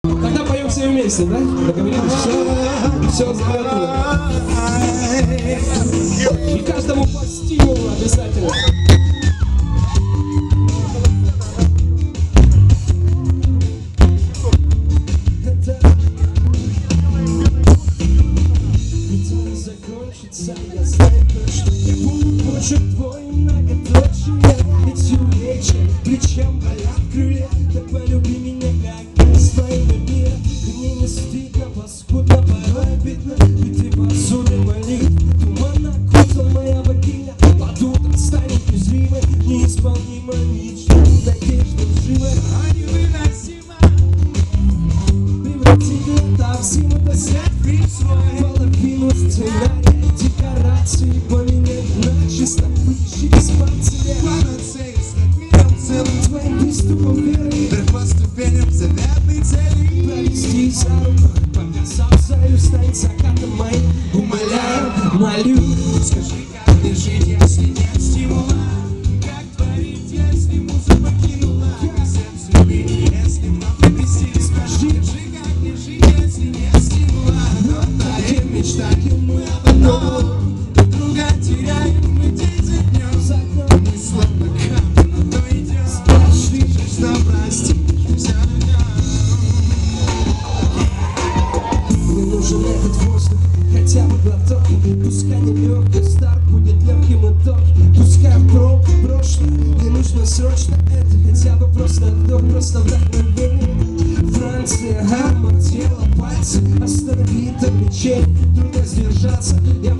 Тогда поем все вместе, да? Договорились? Все заготовлено. И каждому по стимулу обязательно. Я знаю точно, я буду больше твой многоточие. Эти вечер, плечом болят крылья. Так полюби меня, как из твоего мира. Мне не стыдно, паскудно, порой обидно. Ведь ты посуды болит, туман окутал моя вагина. Под утром станет незримой, неисполнимо лично. Надежда лживая, а невыносима. Превратить лето в зиму, досять фильм свой. Половину сценария, декорации поменять на чисто. Выйти из панциря, панацею стать миром целым. Твоим приступом веры, вверх по ступеням заветной цели. Провести за руку, показав зарю, стань закатом моим. Умоляю, молю, скажи, как мне жить, если нет стимула? Как творить, если муза покинула? Сердце любви, если вновь обессилит. Скажи, как мне жить, если нет стимула? Но таким мечтаем мы об одном. Друга теряем мы день за днем. За окном мы словно камни, но то идем. Скажи, что прости, все мне нужен этот воздух, хотя бы глоток. Пускай не легкий старт будет легким итог. Пускай прошлое не нужно срочно это. Хотя бы просто вдох, просто вдохновение. Франция, гамма, тело, пальцы. Останови это влечение, трудно сдержаться. Я